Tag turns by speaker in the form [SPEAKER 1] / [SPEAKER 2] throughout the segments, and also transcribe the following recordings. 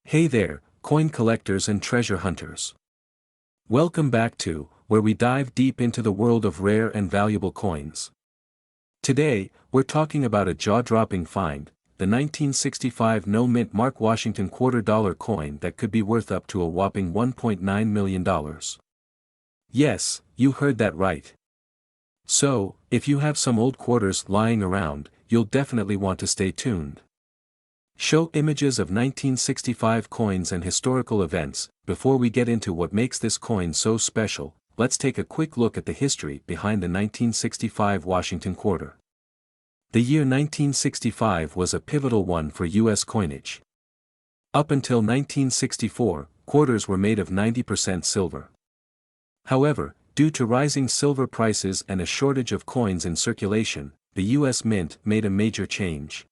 [SPEAKER 1] Hey there, coin collectors and treasure hunters. Welcome back to where we dive deep into the world of rare and valuable coins. Today, we're talking about a jaw-dropping find, the 1965 no-mint Mark Washington $quarter coin that could be worth up to a whopping $1.9 million. Yes, you heard that right. So, if you have some old quarters lying around, you'll definitely want to stay tuned. Show images of 1965 coins and historical events. Before we get into what makes this coin so special, let's take a quick look at the history behind the 1965 Washington quarter. The year 1965 was a pivotal one for U.S. coinage. Up until 1964, quarters were made of 90% silver. However, due to rising silver prices and a shortage of coins in circulation, the U.S. Mint made a major change.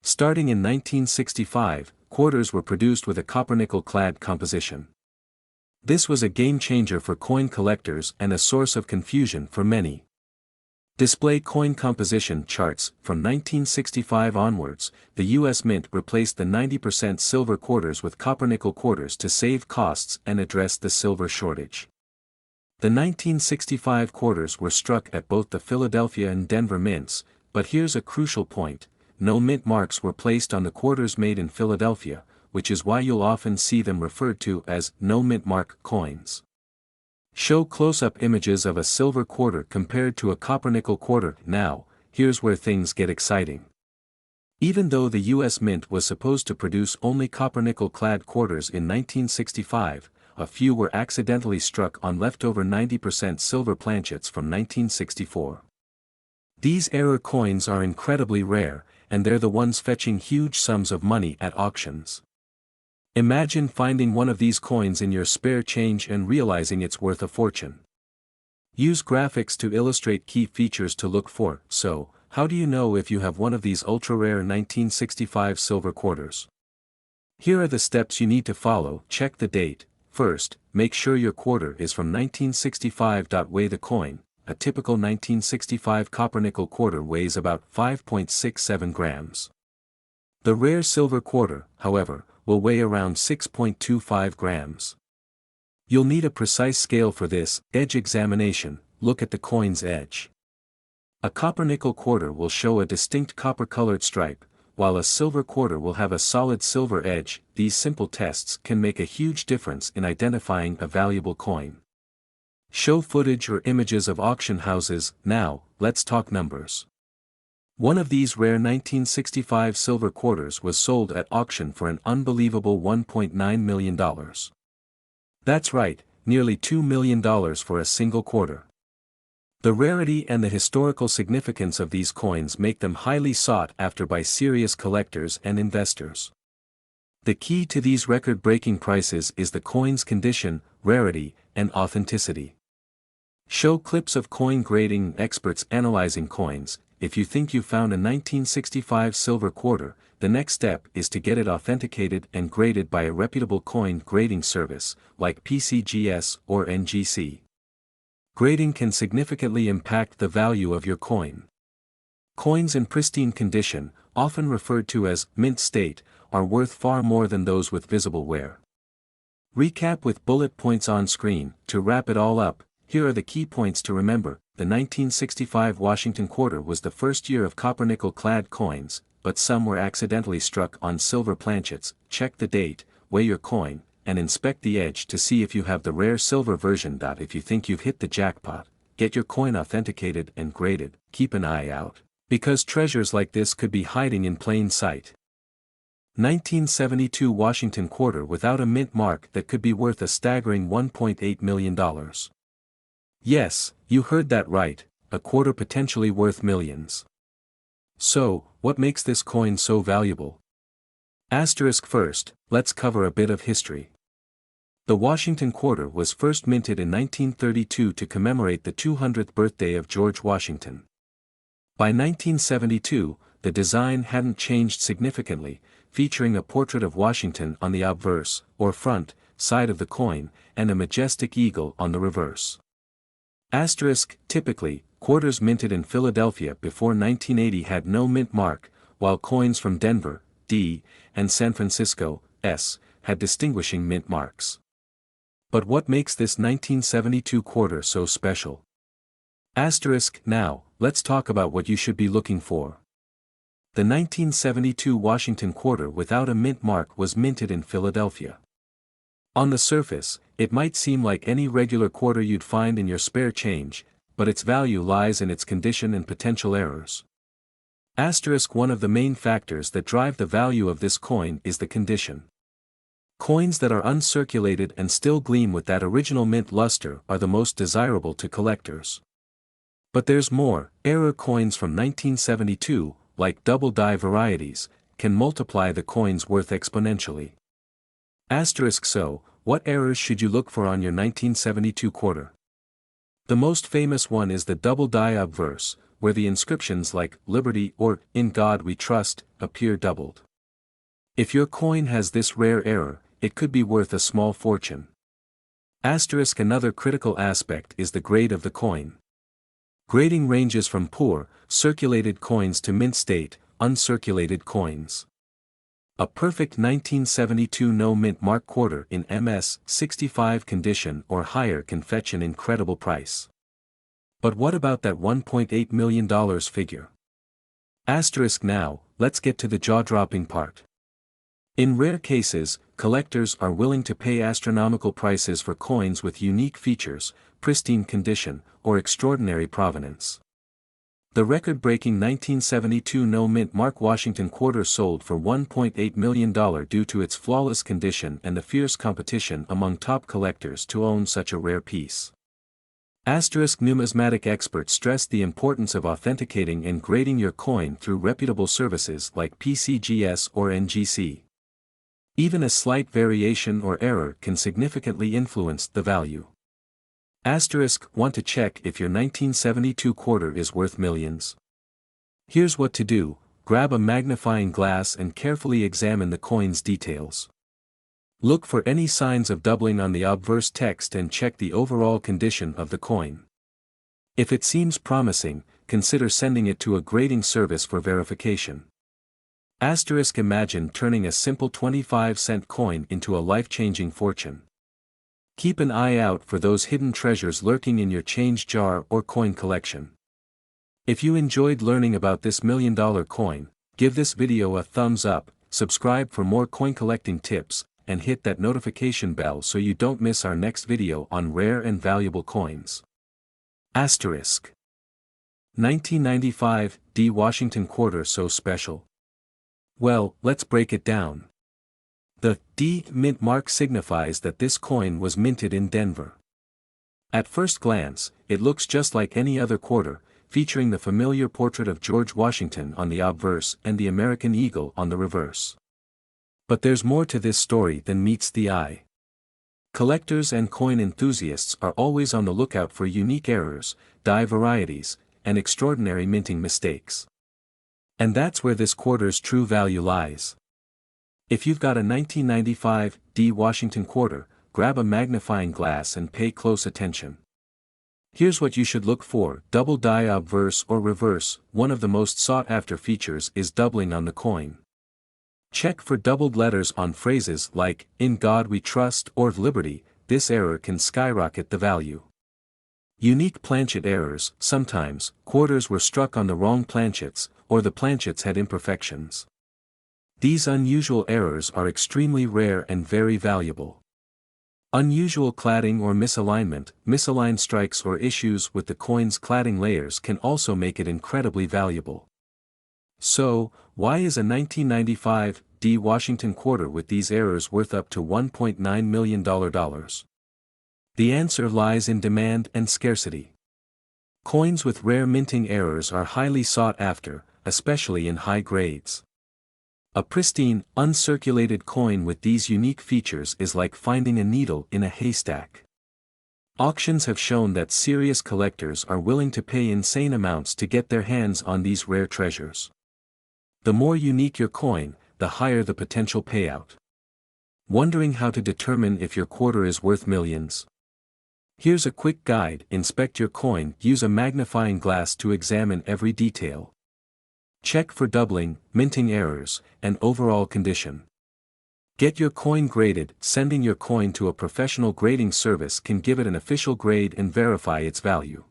[SPEAKER 1] Starting in 1965, quarters were produced with a copper-nickel-clad composition. This was a game-changer for coin collectors and a source of confusion for many. Display coin composition charts. From 1965 onwards, the U.S. Mint replaced the 90% silver quarters with copper-nickel quarters to save costs and address the silver shortage. The 1965 quarters were struck at both the Philadelphia and Denver mints, but here's a crucial point. No mint marks were placed on the quarters made in Philadelphia, which is why you'll often see them referred to as no mint mark coins. Show close-up images of a silver quarter compared to a copper-nickel quarter. Now, here's where things get exciting. Even though the U.S. Mint was supposed to produce only copper-nickel-clad quarters in 1965, a few were accidentally struck on leftover 90% silver planchets from 1964. These error coins are incredibly rare, and they're the ones fetching huge sums of money at auctions. Imagine finding one of these coins in your spare change and realizing it's worth a fortune. Use graphics to illustrate key features to look for. So, how do you know if you have one of these ultra-rare 1965 silver quarters? Here are the steps you need to follow. Check the date. First, make sure your quarter is from 1965. Weigh the coin. A typical 1965 copper-nickel quarter weighs about 5.67 grams. The rare silver quarter, however, will weigh around 6.25 grams. You'll need a precise scale for this. Edge examination. Look at the coin's edge. A copper-nickel quarter will show a distinct copper-colored stripe, while a silver quarter will have a solid silver edge. These simple tests can make a huge difference in identifying a valuable coin. Show footage or images of auction houses. Now, let's talk numbers. One of these rare 1965 silver quarters was sold at auction for an unbelievable $1.9 million. That's right, nearly $2 million for a single quarter. The rarity and the historical significance of these coins make them highly sought after by serious collectors and investors. The key to these record-breaking prices is the coin's condition, rarity, and authenticity. Show clips of coin grading. Experts analyzing coins. If you think you found a 1965 silver quarter, the next step is to get it authenticated and graded by a reputable coin grading service, like PCGS or NGC. Grading can significantly impact the value of your coin. Coins in pristine condition, often referred to as mint state, are worth far more than those with visible wear. Recap with bullet points on screen. To wrap it all up, here are the key points to remember. The 1965 Washington quarter was the first year of copper-nickel-clad coins, but some were accidentally struck on silver planchets. Check the date, weigh your coin, and inspect the edge to see if you have the rare silver version. If you think you've hit the jackpot, get your coin authenticated and graded. Keep an eye out, because treasures like this could be hiding in plain sight. 1972 Washington quarter without a mint mark that could be worth a staggering $1.8 million. Yes, you heard that right, a quarter potentially worth millions. So, what makes this coin so valuable? First, let's cover a bit of history. The Washington quarter was first minted in 1932 to commemorate the 200th birthday of George Washington. By 1972, the design hadn't changed significantly, featuring a portrait of Washington on the obverse, or front, side of the coin, and a majestic eagle on the reverse. Typically, quarters minted in Philadelphia before 1980 had no mint mark, while coins from Denver, D., and San Francisco, S, had distinguishing mint marks. But what makes this 1972 quarter so special? Now, let's talk about what you should be looking for. The 1972 Washington quarter without a mint mark was minted in Philadelphia. On the surface, it might seem like any regular quarter you'd find in your spare change, but its value lies in its condition and potential errors. One of the main factors that drive the value of this coin is the condition. Coins that are uncirculated and still gleam with that original mint luster are the most desirable to collectors. But there's more. Error coins from 1972, like double-die varieties, can multiply the coin's worth exponentially. So, what errors should you look for on your 1972 quarter? The most famous one is the double-die obverse, where the inscriptions like "Liberty" or "In God We Trust" appear doubled. If your coin has this rare error, it could be worth a small fortune. Another critical aspect is the grade of the coin. Grading ranges from poor, circulated coins to mint state, uncirculated coins. A perfect 1972 no mint mark quarter in MS 65 condition or higher can fetch an incredible price. But what about that $1.8 million figure? Now, let's get to the jaw-dropping part. In rare cases, collectors are willing to pay astronomical prices for coins with unique features, pristine condition, or extraordinary provenance. The record-breaking 1972 no-mint mark Washington quarter sold for $1.8 million due to its flawless condition and the fierce competition among top collectors to own such a rare piece. Numismatic experts stress the importance of authenticating and grading your coin through reputable services like PCGS or NGC. Even a slight variation or error can significantly influence the value. Want to check if your 1972 quarter is worth millions? Here's what to do: grab a magnifying glass and carefully examine the coin's details. Look for any signs of doubling on the obverse text and check the overall condition of the coin. If it seems promising, consider sending it to a grading service for verification. Imagine turning a simple 25-cent coin into a life-changing fortune. Keep an eye out for those hidden treasures lurking in your change jar or coin collection. If you enjoyed learning about this million-dollar coin, give this video a thumbs up, subscribe for more coin collecting tips, and hit that notification bell so you don't miss our next video on rare and valuable coins. 1995, D Washington quarter so special? Well, let's break it down. The D mint mark signifies that this coin was minted in Denver. At first glance, it looks just like any other quarter, featuring the familiar portrait of George Washington on the obverse and the American eagle on the reverse. But there's more to this story than meets the eye. Collectors and coin enthusiasts are always on the lookout for unique errors, die varieties, and extraordinary minting mistakes. And that's where this quarter's true value lies. If you've got a 1995 D Washington quarter, grab a magnifying glass and pay close attention. Here's what you should look for: double die obverse or reverse. One of the most sought-after features is doubling on the coin. Check for doubled letters on phrases like "In God We Trust" or "Liberty." This error can skyrocket the value. Unique planchet errors: sometimes, quarters were struck on the wrong planchets, or the planchets had imperfections. These unusual errors are extremely rare and very valuable. Unusual cladding or misalignment, misaligned strikes or issues with the coin's cladding layers can also make it incredibly valuable. So, why is a 1995 D Washington quarter with these errors worth up to $1.9 million? The answer lies in demand and scarcity. Coins with rare minting errors are highly sought after, especially in high grades. A pristine, uncirculated coin with these unique features is like finding a needle in a haystack. Auctions have shown that serious collectors are willing to pay insane amounts to get their hands on these rare treasures. The more unique your coin, the higher the potential payout. Wondering how to determine if your quarter is worth millions? Here's a quick guide: inspect your coin, use a magnifying glass to examine every detail. Check for doubling, minting errors, and overall condition. Get your coin graded. Sending your coin to a professional grading service can give it an official grade and verify its value.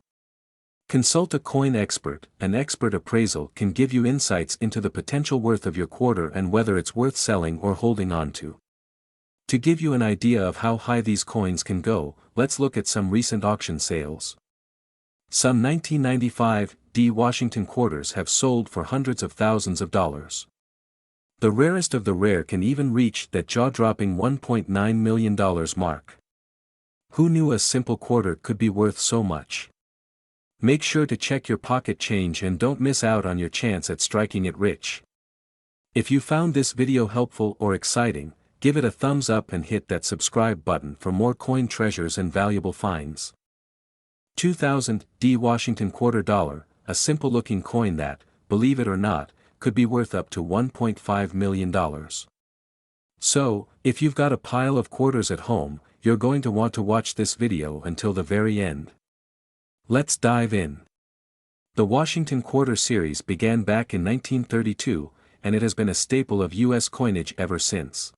[SPEAKER 1] Consult a coin expert. An expert appraisal can give you insights into the potential worth of your quarter and whether it's worth selling or holding on to. To give you an idea of how high these coins can go, let's look at some recent auction sales. Some 1995 Washington quarters have sold for hundreds of thousands of dollars. The rarest of the rare can even reach that jaw-dropping $1.9 million mark. Who knew a simple quarter could be worth so much? Make sure to check your pocket change and don't miss out on your chance at striking it rich. If you found this video helpful or exciting, give it a thumbs up and hit that subscribe button for more coin treasures and valuable finds. 2000 Washington quarter dollar, a simple-looking coin that, believe it or not, could be worth up to $1.5 million. So, if you've got a pile of quarters at home, you're going to want to watch this video until the very end. Let's dive in. The Washington Quarter series began back in 1932, and it has been a staple of U.S. coinage ever since.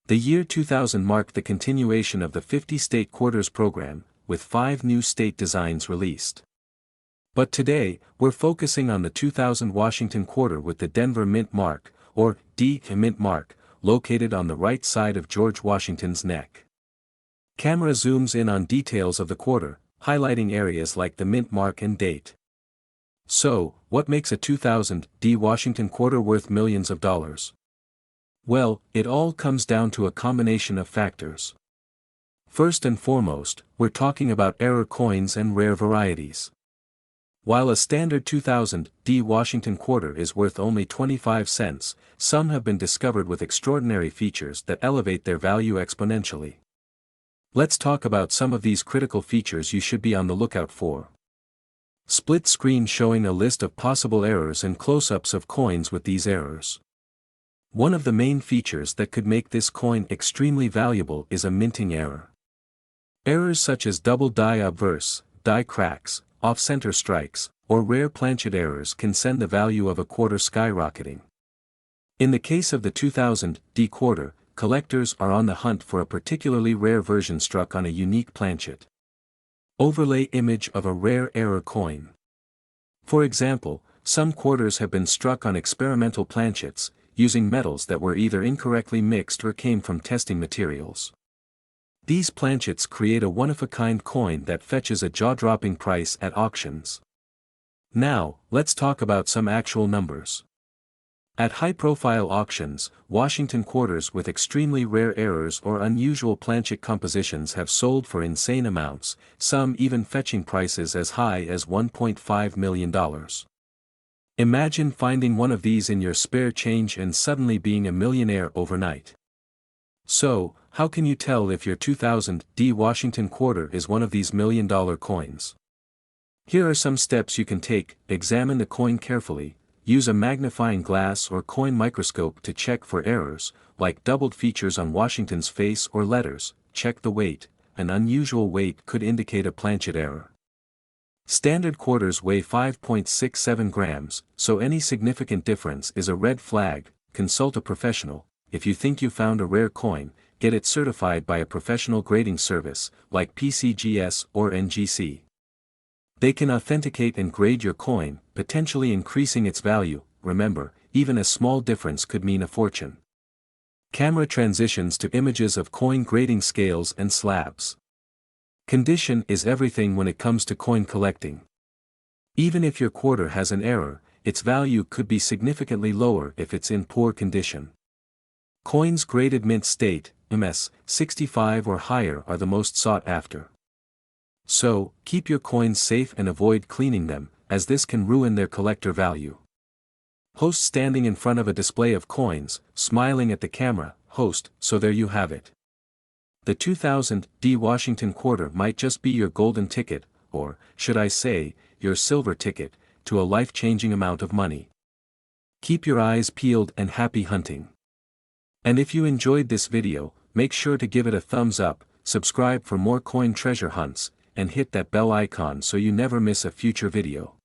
[SPEAKER 1] The year 2000 marked the continuation of the 50-state quarters program, with 5 new state designs released. But today, we're focusing on the 2000 Washington quarter with the Denver Mint mark, or D Mint mark, located on the right side of George Washington's neck. Camera zooms in on details of the quarter, highlighting areas like the mint mark and date. So, what makes a 2000 Washington quarter worth millions of dollars? Well, it all comes down to a combination of factors. First and foremost, we're talking about error coins and rare varieties. While a standard 2000 Washington quarter is worth only 25 cents, some have been discovered with extraordinary features that elevate their value exponentially. Let's talk about some of these critical features you should be on the lookout for. Split screen showing a list of possible errors and close-ups of coins with these errors. One of the main features that could make this coin extremely valuable is a minting error. Errors such as double die obverse, die cracks, off-center strikes, or rare planchet errors can send the value of a quarter skyrocketing. In the case of the 2000 quarter, collectors are on the hunt for a particularly rare version struck on a unique planchet. Overlay image of a rare error coin. For example, some quarters have been struck on experimental planchets, using metals that were either incorrectly mixed or came from testing materials. These planchets create a one-of-a-kind coin that fetches a jaw-dropping price at auctions. Now, let's talk about some actual numbers. At high-profile auctions, Washington quarters with extremely rare errors or unusual planchet compositions have sold for insane amounts, some even fetching prices as high as $1.5 million. Imagine finding one of these in your spare change and suddenly being a millionaire overnight. So, how can you tell if your 2000 Washington quarter is one of these million-dollar coins? Here are some steps you can take. Examine the coin carefully. Use a magnifying glass or coin microscope to check for errors, like doubled features on Washington's face or letters. Check the weight. An unusual weight could indicate a planchet error. Standard quarters weigh 5.67 grams, so any significant difference is a red flag. Consult a professional. If you think you found a rare coin, get it certified by a professional grading service, like PCGS or NGC. They can authenticate and grade your coin, potentially increasing its value. Remember, even a small difference could mean a fortune. Camera transitions to images of coin grading scales and slabs. Condition is everything when it comes to coin collecting. Even if your quarter has an error, its value could be significantly lower if it's in poor condition. Coins graded mint state, MS, 65 or higher are the most sought after. So, keep your coins safe and avoid cleaning them, as this can ruin their collector value. Host standing in front of a display of coins, smiling at the camera. Host, so there you have it. The 2000 Washington quarter might just be your golden ticket, or, should I say, your silver ticket, to a life-changing amount of money. Keep your eyes peeled and happy hunting. And if you enjoyed this video, make sure to give it a thumbs up, subscribe for more coin treasure hunts, and hit that bell icon so you never miss a future video.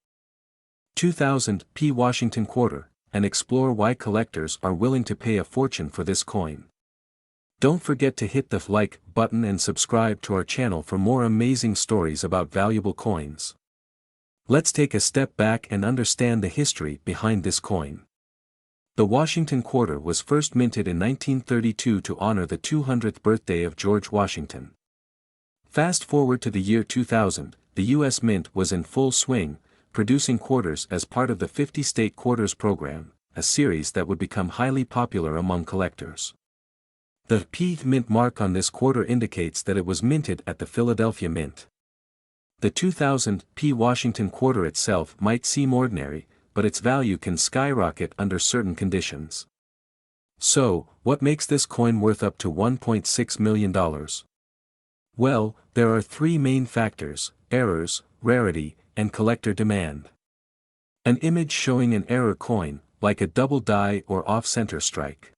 [SPEAKER 1] 2000 Washington quarter, and explore why collectors are willing to pay a fortune for this coin. Don't forget to hit the like button and subscribe to our channel for more amazing stories about valuable coins. Let's take a step back and understand the history behind this coin. The Washington quarter was first minted in 1932 to honor the 200th birthday of George Washington. Fast forward to the year 2000, the U.S. Mint was in full swing, producing quarters as part of the 50-state quarters program, a series that would become highly popular among collectors. The P Mint mark on this quarter indicates that it was minted at the Philadelphia Mint. The 2000 P Washington quarter itself might seem ordinary, but its value can skyrocket under certain conditions. So, what makes this coin worth up to $1.6 million? Well, there are three main factors: errors, rarity, and collector demand. An image showing an error coin, like a double die or off-center strike.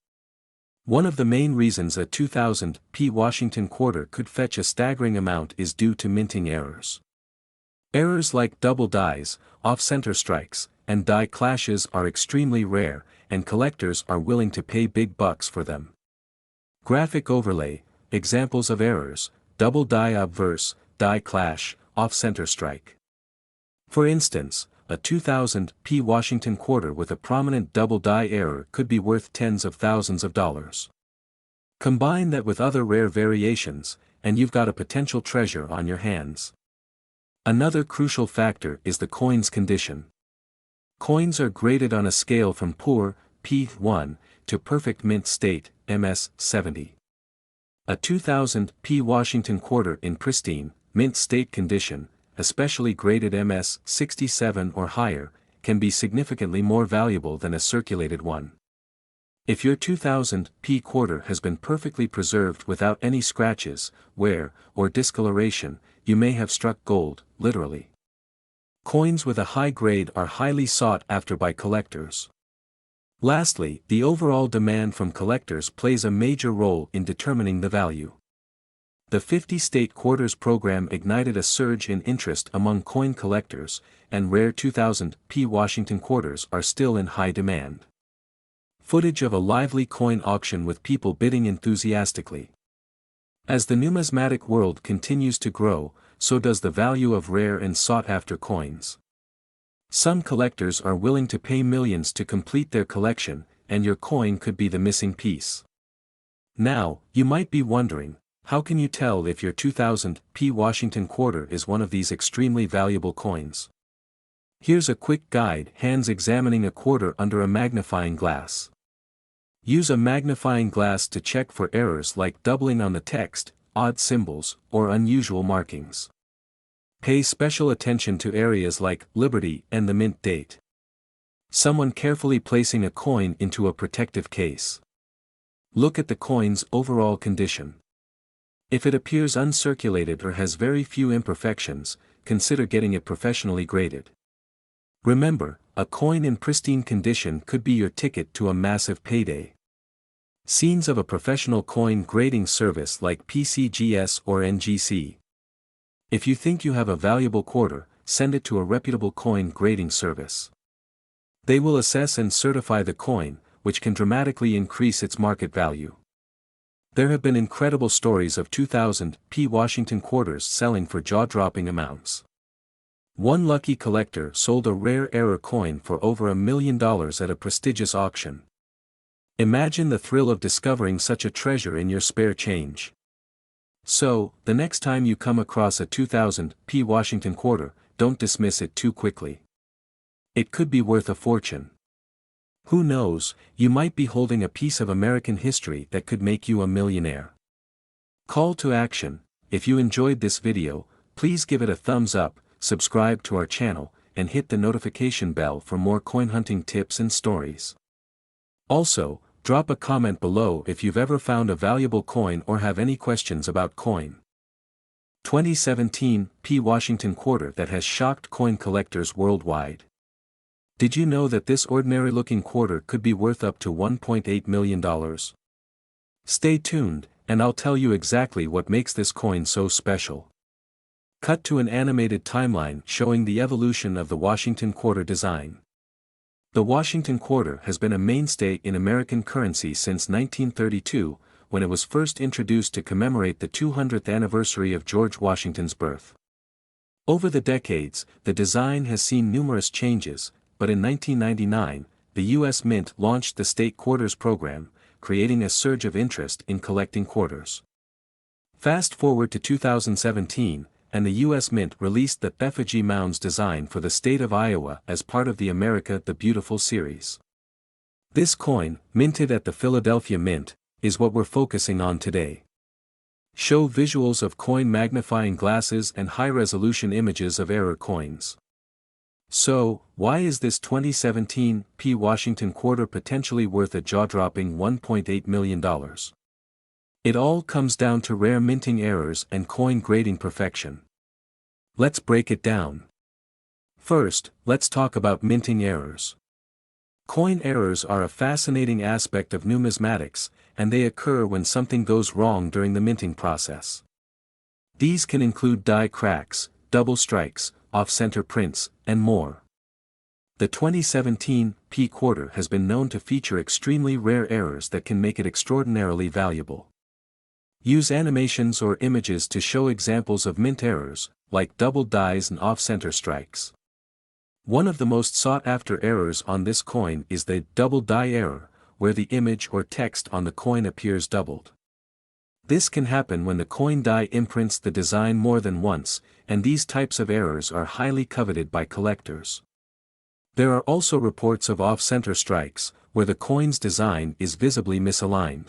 [SPEAKER 1] One of the main reasons a 2000 P Washington quarter could fetch a staggering amount is due to minting errors. Errors like double dies, off-center strikes, and die clashes are extremely rare, and collectors are willing to pay big bucks for them. Graphic overlay, examples of errors: double die obverse, die clash, off-center strike. For instance, a 2000 P Washington quarter with a prominent double die error could be worth tens of thousands of dollars. Combine that with other rare variations, and you've got a potential treasure on your hands. Another crucial factor is the coin's condition. Coins are graded on a scale from poor, P1, to perfect mint state, MS 70. A 2000 P Washington quarter in pristine, mint state condition, especially graded MS 67 or higher, can be significantly more valuable than a circulated one. If your 2000 P quarter has been perfectly preserved without any scratches, wear, or discoloration, you may have struck gold, literally. Coins with a high grade are highly sought after by collectors. Lastly, the overall demand from collectors plays a major role in determining the value. The 50-state quarters program ignited a surge in interest among coin collectors, and rare 2000 P Washington quarters are still in high demand. Footage of a lively coin auction with people bidding enthusiastically. As the numismatic world continues to grow, so does the value of rare and sought-after coins. Some collectors are willing to pay millions to complete their collection, and your coin could be the missing piece. Now, you might be wondering, how can you tell if your 2000 P Washington quarter is one of these extremely valuable coins? Here's a quick guide: hands examining a quarter under a magnifying glass. Use a magnifying glass to check for errors like doubling on the text, odd symbols, or unusual markings. Pay special attention to areas like Liberty and the mint date. Someone carefully placing a coin into a protective case. Look at the coin's overall condition. If it appears uncirculated or has very few imperfections, consider getting it professionally graded. Remember, a coin in pristine condition could be your ticket to a massive payday. Scenes of a professional coin grading service like PCGS or NGC. If you think you have a valuable quarter, send it to a reputable coin grading service. They will assess and certify the coin, which can dramatically increase its market value. There have been incredible stories of 2000 P Washington quarters selling for jaw-dropping amounts. One lucky collector sold a rare error coin for over $1 million at a prestigious auction. Imagine the thrill of discovering such a treasure in your spare change. So, the next time you come across a 2000 P Washington quarter, don't dismiss it too quickly. It could be worth a fortune. Who knows, you might be holding a piece of American history that could make you a millionaire. Call to action: if you enjoyed this video, please give it a thumbs up, subscribe to our channel, and hit the notification bell for more coin hunting tips and stories. Also, drop a comment below if you've ever found a valuable coin or have any questions about coin. 2017 P Washington quarter that has shocked coin collectors worldwide. Did you know that this ordinary-looking quarter could be worth up to $1.8 million? Stay tuned, and I'll tell you exactly what makes this coin so special. Cut to an animated timeline showing the evolution of the Washington quarter design. The Washington quarter has been a mainstay in American currency since 1932, when it was first introduced to commemorate the 200th anniversary of George Washington's birth. Over the decades, the design has seen numerous changes, but in 1999, the U.S. Mint launched the State Quarters program, creating a surge of interest in collecting quarters. Fast forward to 2017, and the U.S. Mint released the effigy mounds design for the state of Iowa as part of the America the Beautiful series. This coin, minted at the Philadelphia Mint, is what we're focusing on today. Show visuals of coin magnifying glasses and high-resolution images of error coins. So, why is this 2017 P. Washington quarter potentially worth a jaw-dropping $1.8 million? It all comes down to rare minting errors and coin grading perfection. Let's break it down. First, let's talk about minting errors. Coin errors are a fascinating aspect of numismatics, and they occur when something goes wrong during the minting process. These can include die cracks, double strikes, off-center prints, and more. The 2017 P quarter has been known to feature extremely rare errors that can make it extraordinarily valuable. Use animations or images to show examples of mint errors, like double dies and off-center strikes. One of the most sought-after errors on this coin is the double die error, where the image or text on the coin appears doubled. This can happen when the coin die imprints the design more than once, and these types of errors are highly coveted by collectors. There are also reports of off-center strikes, where the coin's design is visibly misaligned.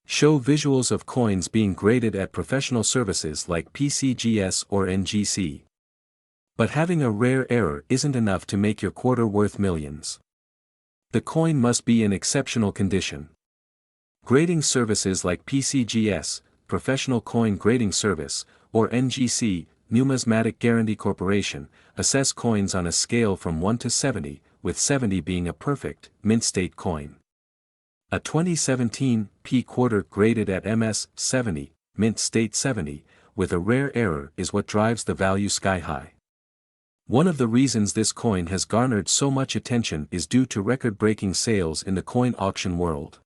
[SPEAKER 1] Show visuals of coins being graded at professional services like PCGS or NGC. But having a rare error isn't enough to make your quarter worth millions. The coin must be in exceptional condition. Grading services like PCGS, Professional Coin Grading Service, or NGC, Numismatic Guarantee Corporation, assess coins on a scale from 1 to 70, with 70 being a perfect, mint state coin. A 2017 P quarter graded at MS 70, mint state 70, with a rare error is what drives the value sky high. One of the reasons this coin has garnered so much attention is due to record-breaking sales in the coin auction world.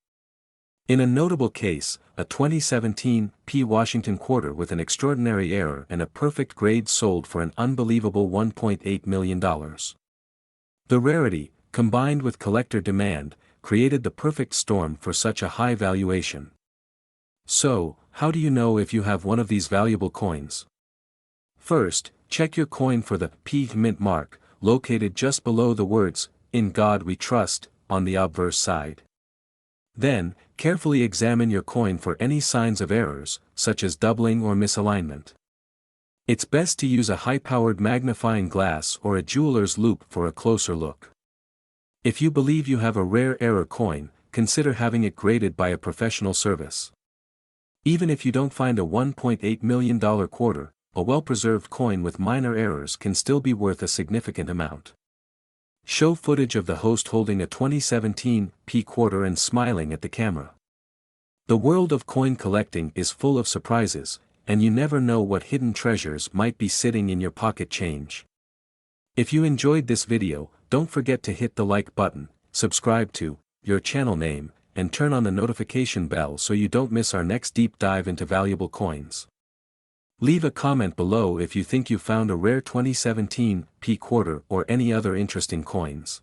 [SPEAKER 1] In a notable case, a 2017 P. Washington quarter with an extraordinary error and a perfect grade sold for an unbelievable $1.8 million. The rarity, combined with collector demand, created the perfect storm for such a high valuation. So, how do you know if you have one of these valuable coins? First, check your coin for the P mint mark, located just below the words, "In God We Trust," on the obverse side. Then, carefully examine your coin for any signs of errors, such as doubling or misalignment. It's best to use a high-powered magnifying glass or a jeweler's loupe for a closer look. If you believe you have a rare error coin, consider having it graded by a professional service. Even if you don't find a $1.8 million quarter, a well-preserved coin with minor errors can still be worth a significant amount. Show footage of the host holding a 2017 P quarter and smiling at the camera. The world of coin collecting is full of surprises, and you never know what hidden treasures might be sitting in your pocket change. If you enjoyed this video, don't forget to hit the like button, subscribe to your channel name, and turn on the notification bell so you don't miss our next deep dive into valuable coins. Leave a comment below if you think you found a rare 2017 P quarter or any other interesting coins.